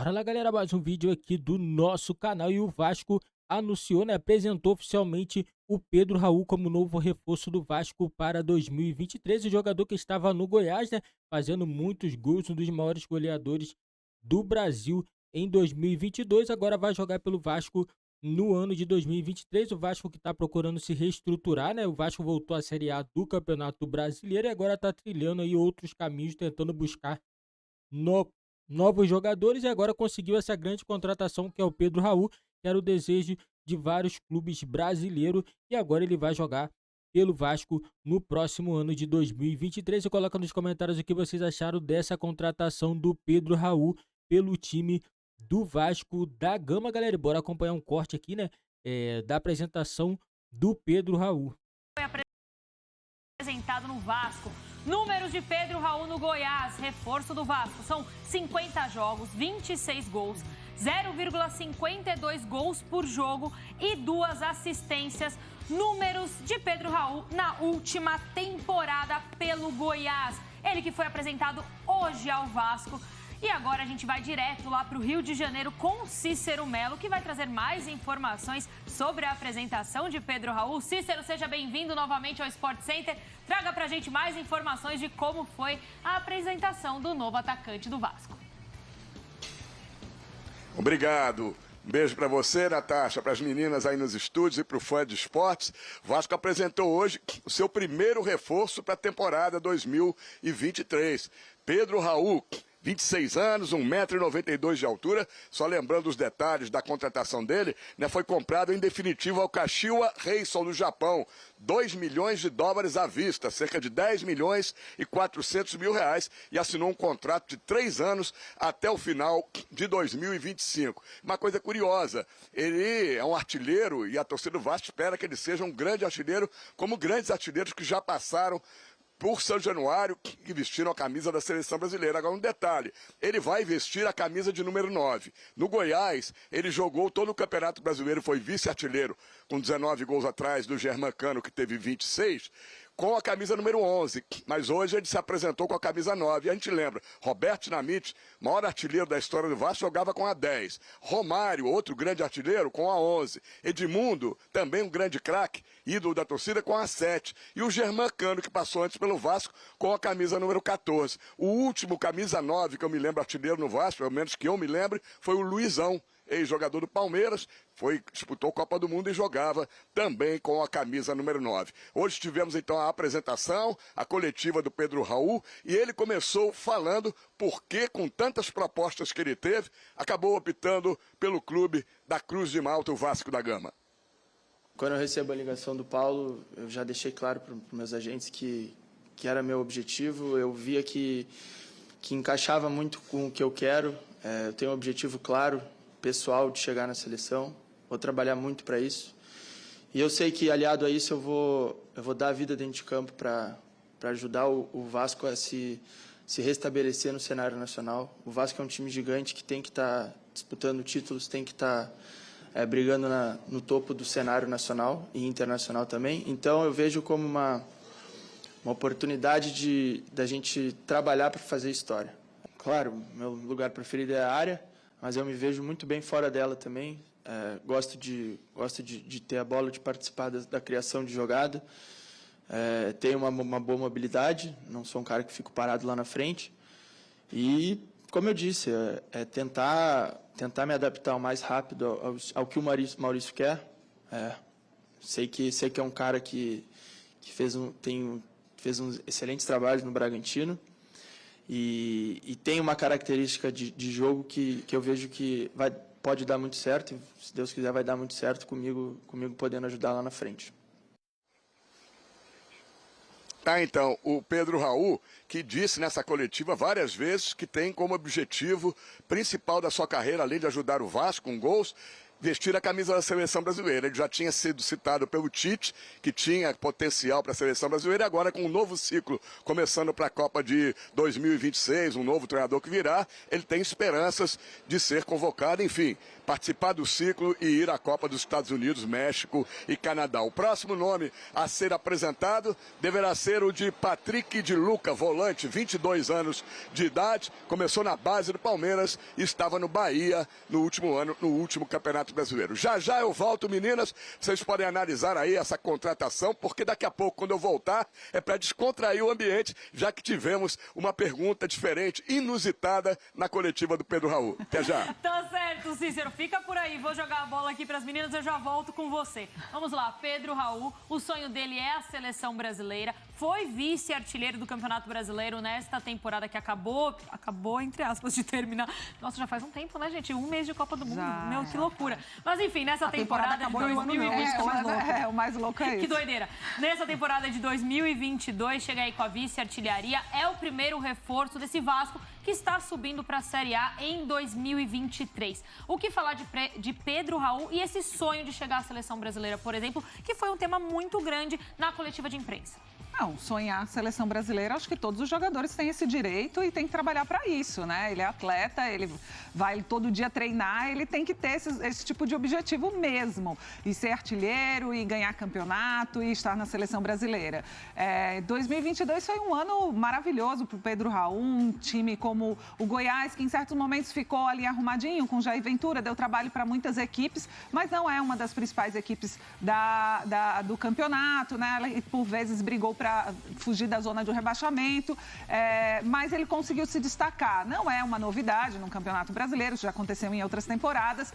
Bora lá, galera, mais um vídeo aqui do nosso canal e o Vasco anunciou, né, apresentou oficialmente o Pedro Raul como novo reforço do Vasco para 2023, o jogador que estava no Goiás, né, fazendo muitos gols, um dos maiores goleadores do Brasil em 2022, agora vai jogar pelo Vasco no ano de 2023, o Vasco que está procurando se reestruturar, né, o Vasco voltou à Série A do Campeonato Brasileiro e agora está trilhando aí outros caminhos, tentando buscar no- novos jogadores e agora conseguiu essa grande contratação que é o Pedro Raul, que era o desejo de vários clubes brasileiros e agora ele vai jogar pelo Vasco no próximo ano de 2023. E coloca nos comentários o que vocês acharam dessa contratação do Pedro Raul pelo time do Vasco da Gama, galera. Bora acompanhar um corte aqui, né, da apresentação do Pedro Raul. Apresentado no Vasco. Números de Pedro Raul no Goiás, reforço do Vasco. São 50 jogos, 26 gols, 0,52 gols por jogo e 2 assistências. Números de Pedro Raul na última temporada pelo Goiás. Ele que foi apresentado hoje ao Vasco. E agora a gente vai direto lá para o Rio de Janeiro com Cícero Melo, que vai trazer mais informações sobre a apresentação de Pedro Raul. Cícero, seja bem-vindo novamente ao Sport Center. Traga para a gente mais informações de como foi a apresentação do novo atacante do Vasco. Obrigado. Um beijo para você, Natasha, para as meninas aí nos estúdios e para o fã de esportes. O Vasco apresentou hoje o seu primeiro reforço para a temporada 2023. Pedro Raul, 26 anos, 1,92 m de altura. Só lembrando os detalhes da contratação dele, né, foi comprado em definitivo ao Kashiwa Reysol, no Japão. 2 milhões de dólares à vista, cerca de 10 milhões e 400 mil reais, e assinou um contrato de 3 anos até o final de 2025. Uma coisa curiosa, ele é um artilheiro e a torcida do Vasco espera que ele seja um grande artilheiro, como grandes artilheiros que já passaram por São Januário e vestiram a camisa da seleção brasileira. Agora um detalhe, ele vai vestir a camisa de número 9. No Goiás, ele jogou todo o Campeonato Brasileiro, foi vice-artilheiro, com 19 gols atrás do Germancano, que teve 26, com a camisa número 11, mas hoje ele se apresentou com a camisa 9. E a gente lembra, Roberto Dinamite, maior artilheiro da história do Vasco, jogava com a 10. Romário, outro grande artilheiro, com a 11. Edmundo, também um grande craque, ídolo da torcida, com a 7. E o Germancano, que passou antes pelo Vasco, com a camisa número 14. O último camisa 9, que eu me lembro, artilheiro no Vasco, pelo menos que eu me lembre, foi o Luizão, ex-jogador do Palmeiras, disputou a Copa do Mundo e jogava também com a camisa número 9. Hoje tivemos então a apresentação, a coletiva do Pedro Raul, e ele começou falando por que, com tantas propostas que ele teve, acabou optando pelo clube da Cruz de Malta, o Vasco da Gama. Quando eu recebo a ligação do Paulo, eu já deixei claro para os meus agentes que era meu objetivo. Eu via que encaixava muito com o que eu quero. Eu tenho um objetivo claro, pessoal, de chegar na seleção. Vou trabalhar muito para isso. E eu sei que, aliado a isso, eu vou dar a vida dentro de campo para ajudar o Vasco a se restabelecer no cenário nacional. O Vasco é um time gigante que tem que estar disputando títulos, tem que estar brigando no topo do cenário nacional e internacional também. Então, eu vejo como uma oportunidade da gente trabalhar para fazer história. Claro, meu lugar preferido é a área, mas eu me vejo muito bem fora dela também. Gosto de ter a bola, de participar da criação de jogada. Tenho uma boa mobilidade, não sou um cara que fico parado lá na frente. E, como eu disse, tentar me adaptar o mais rápido ao que o Maurício quer. Sei que é um cara que fez uns excelentes trabalhos no Bragantino. E tem uma característica de jogo que eu vejo que pode dar muito certo, e se Deus quiser vai dar muito certo comigo podendo ajudar lá na frente. Tá, então, o Pedro Raul, que disse nessa coletiva várias vezes que tem como objetivo principal da sua carreira, além de ajudar o Vasco com gols, vestir a camisa da seleção brasileira. Ele já tinha sido citado pelo Tite, que tinha potencial para a seleção brasileira, e agora com um novo ciclo, começando para a Copa de 2026, um novo treinador que virá, ele tem esperanças de ser convocado, enfim, participar do ciclo e ir à Copa dos Estados Unidos, México e Canadá. O próximo nome a ser apresentado deverá ser o de Patrick de Luca, volante, 22 anos de idade, começou na base do Palmeiras e estava no Bahia no último ano, no último Campeonato Brasileiro. Já já eu volto, meninas, vocês podem analisar aí essa contratação, porque daqui a pouco, quando eu voltar, é para descontrair o ambiente, já que tivemos uma pergunta diferente, inusitada, na coletiva do Pedro Raul. Até já. Tá certo, Cícero. Fica por aí. Vou jogar a bola aqui para as meninas, eu já volto com você. Vamos lá, Pedro Raul, o sonho dele é a seleção brasileira. Foi vice-artilheiro do Campeonato Brasileiro nesta temporada que acabou, entre aspas, de terminar. Nossa, já faz um tempo, né, gente? Um mês de Copa do Mundo. Meu, que loucura. Mas enfim, nessa temporada de 2022... o mais louco é isso. Que doideira. Nessa temporada de 2022, chega aí com a vice-artilharia. É o primeiro reforço desse Vasco que está subindo para a Série A em 2023. O que falar de Pedro Raul e esse sonho de chegar à seleção brasileira, por exemplo, que foi um tema muito grande na coletiva de imprensa? Não, sonhar a seleção brasileira, acho que todos os jogadores têm esse direito e tem que trabalhar para isso, né? Ele é atleta, ele vai todo dia treinar, ele tem que ter esse tipo de objetivo mesmo. E ser artilheiro, e ganhar campeonato, e estar na seleção brasileira. 2022 foi um ano maravilhoso para o Pedro Raul, um time como o Goiás, que em certos momentos ficou ali arrumadinho, com Jair Ventura, deu trabalho para muitas equipes, mas não é uma das principais equipes do campeonato, né? E por vezes brigou para fugir da zona de rebaixamento, mas ele conseguiu se destacar. Não é uma novidade no Campeonato Brasileiro, isso já aconteceu em outras temporadas,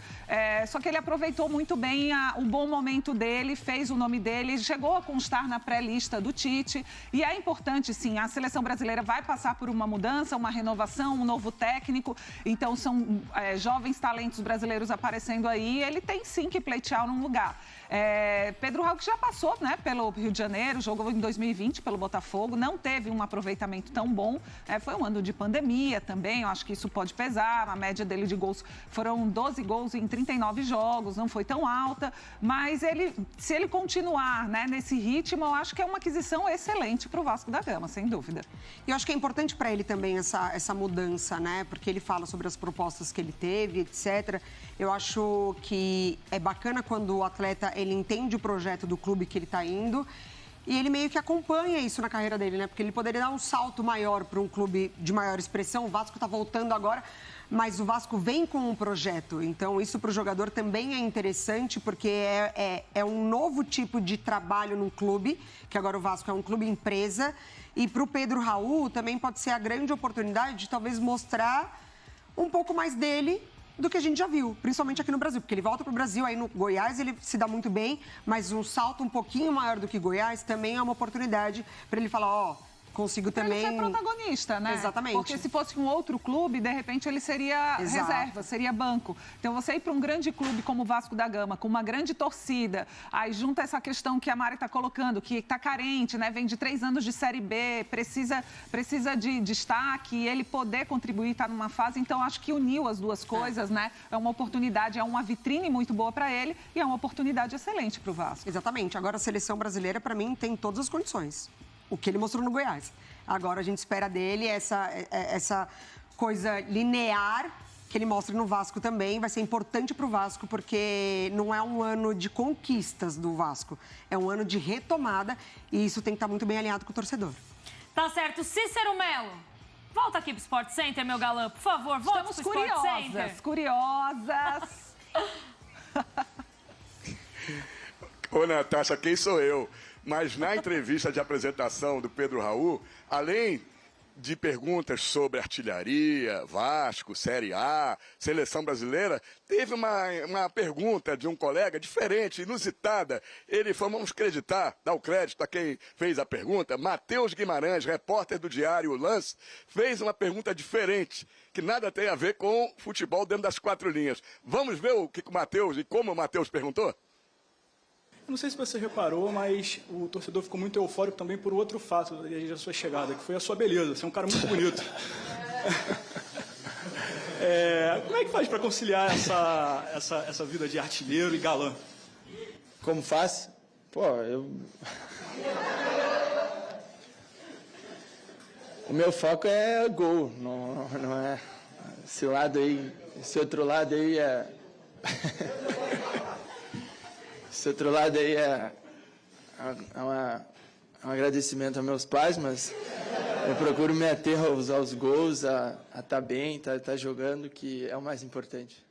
só que ele aproveitou muito bem o bom momento dele, fez o nome dele, chegou a constar na pré-lista do Tite, e é importante, sim, a seleção brasileira vai passar por uma mudança, uma renovação, um novo técnico, então são jovens talentos brasileiros aparecendo aí, ele tem sim que pleitear num lugar. Pedro Raul, que já passou, né, pelo Rio de Janeiro, jogou em 2020 pelo Botafogo, não teve um aproveitamento tão bom, foi um ano de pandemia também, eu acho que isso pode pesar, a média dele de gols foram 12 gols em 39 jogos, não foi tão alta, mas se ele continuar, né, nesse ritmo, eu acho que é uma aquisição excelente para o Vasco da Gama, sem dúvida. E eu acho que é importante para ele também essa mudança, né, porque ele fala sobre as propostas que ele teve, etc. Eu acho que é bacana quando o atleta ele entende o projeto do clube que ele está indo e ele meio que acompanha isso na carreira dele, né? Porque ele poderia dar um salto maior para um clube de maior expressão. O Vasco está voltando agora, mas o Vasco vem com um projeto. Então, isso para o jogador também é interessante, porque é um novo tipo de trabalho no clube, que agora o Vasco é um clube empresa. E para o Pedro Raul também pode ser a grande oportunidade de talvez mostrar um pouco mais dele do que a gente já viu, principalmente aqui no Brasil, porque ele volta para o Brasil, aí no Goiás ele se dá muito bem, mas um salto um pouquinho maior do que Goiás também é uma oportunidade para ele falar, consigo também... Ele ser protagonista, né? Exatamente. Porque se fosse um outro clube, de repente ele seria reserva, seria banco. Então você ir para um grande clube como o Vasco da Gama, com uma grande torcida, aí junta essa questão que a Mari está colocando, que está carente, né? Vem de 3 anos de Série B, precisa de destaque, e ele poder contribuir, está numa fase. Então acho que uniu as duas coisas, né? É uma oportunidade, é uma vitrine muito boa para ele e é uma oportunidade excelente para o Vasco. Exatamente. Agora a seleção brasileira, para mim, tem todas as condições. O que ele mostrou no Goiás. Agora a gente espera dele essa coisa linear que ele mostra no Vasco também. Vai ser importante para o Vasco, porque não é um ano de conquistas do Vasco. É um ano de retomada e isso tem que estar muito bem alinhado com o torcedor. Tá certo. Cícero Melo, volta aqui pro Sport Center, meu galã. Por favor, volta pro Sport Center. Curiosas. Ô, Natasha, quem sou eu? Mas na entrevista de apresentação do Pedro Raul, além de perguntas sobre artilharia, Vasco, Série A, seleção brasileira, teve uma pergunta de um colega diferente, inusitada. Vamos dar o crédito a quem fez a pergunta. Matheus Guimarães, repórter do Diário O Lance, fez uma pergunta diferente, que nada tem a ver com futebol dentro das 4 linhas. Vamos ver o que o Matheus e como o Matheus perguntou? Não sei se você reparou, mas o torcedor ficou muito eufórico também por outro fato da sua chegada, que foi a sua beleza. Você é um cara muito bonito. Como é que faz para conciliar essa vida de artilheiro e galã? Como faço? Pô, o meu foco é gol, não é esse lado aí, esse outro lado aí é... esse outro lado aí é um agradecimento aos meus pais, mas eu procuro me ater aos gols, a estar bem, tá jogando, que é o mais importante.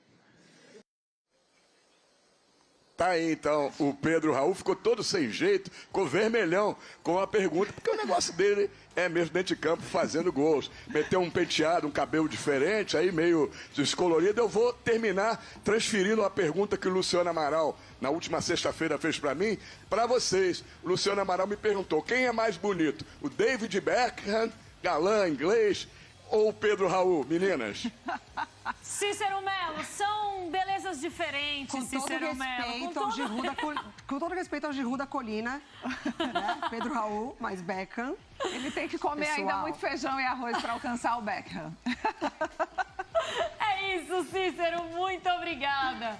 Tá aí, então, o Pedro Raul ficou todo sem jeito, ficou vermelhão com a pergunta, porque o negócio dele é mesmo dentro de campo fazendo gols. Meteu um penteado, um cabelo diferente, aí meio descolorido. Eu vou terminar transferindo a pergunta que o Luciano Amaral, na última sexta-feira, fez para mim, para vocês. O Luciano Amaral me perguntou, quem é mais bonito? O David Beckham, galã inglês, ou o Pedro Raul, meninas? Cícero Melo, são belezas diferentes, Com todo Cícero Melo. respeito ao com todo respeito ao Giru da Colina, né? Pedro Raul, mais Beckham. Ele tem que comer Pessoal. ainda muito feijão e arroz para alcançar o Beckham. É isso, Cícero, muito obrigada.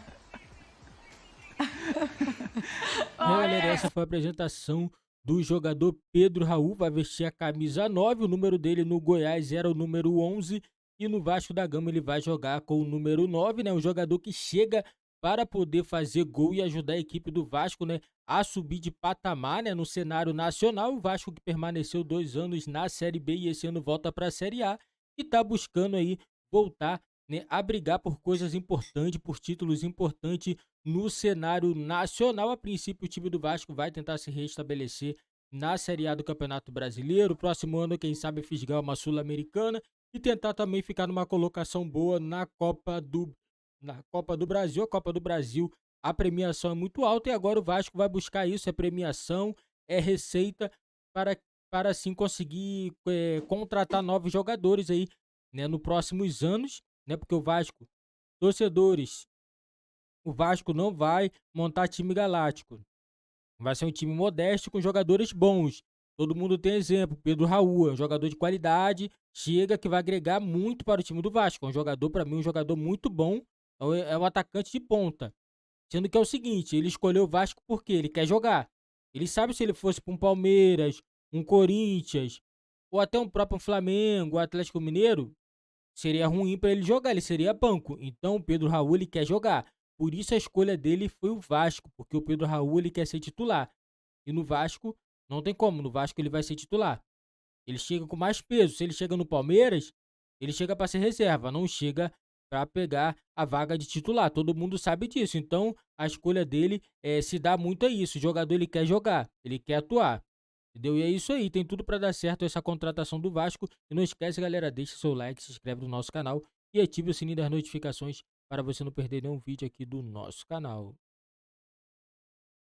Galera, essa foi a apresentação do jogador Pedro Raul. Vai vestir a camisa 9, o número dele no Goiás era o número 11 e no Vasco da Gama ele vai jogar com o número 9, né? Um jogador que chega para poder fazer gol e ajudar a equipe do Vasco, né, a subir de patamar, né, no cenário nacional. O Vasco que permaneceu 2 anos na Série B e esse ano volta para a Série A e tá buscando aí voltar, né, a brigar por coisas importantes, por títulos importantes no cenário nacional. A princípio, o time do Vasco vai tentar se restabelecer na Série A do Campeonato Brasileiro. Próximo ano, quem sabe, fisgar uma Sul-Americana e tentar também ficar numa colocação boa na Copa do Brasil. A Copa do Brasil, a premiação é muito alta e agora o Vasco vai buscar isso, é premiação, é receita para assim conseguir contratar novos jogadores aí, né, nos próximos anos, né, porque o Vasco, torcedores, o Vasco não vai montar time galáctico. Vai ser um time modesto com jogadores bons. Todo mundo tem exemplo. Pedro Raul é um jogador de qualidade. Chega que vai agregar muito para o time do Vasco. É um jogador, para mim, um jogador muito bom. É um atacante de ponta. Sendo que é o seguinte, ele escolheu o Vasco porque ele quer jogar. Ele sabe se ele fosse para um Palmeiras, um Corinthians, ou até um próprio Flamengo, o Atlético Mineiro, seria ruim para ele jogar, ele seria banco. Então o Pedro Raul ele quer jogar. Por isso a escolha dele foi o Vasco, porque o Pedro Raul ele quer ser titular. E no Vasco não tem como, no Vasco ele vai ser titular. Ele chega com mais peso. Se ele chega no Palmeiras, ele chega para ser reserva, não chega para pegar a vaga de titular. Todo mundo sabe disso. Então a escolha dele se dá muito a isso. O jogador ele quer jogar, ele quer atuar. Entendeu? E é isso aí, tem tudo para dar certo essa contratação do Vasco. E não esquece, galera, deixa seu like, se inscreve no nosso canal e ative o sininho das notificações para você não perder nenhum vídeo aqui do nosso canal.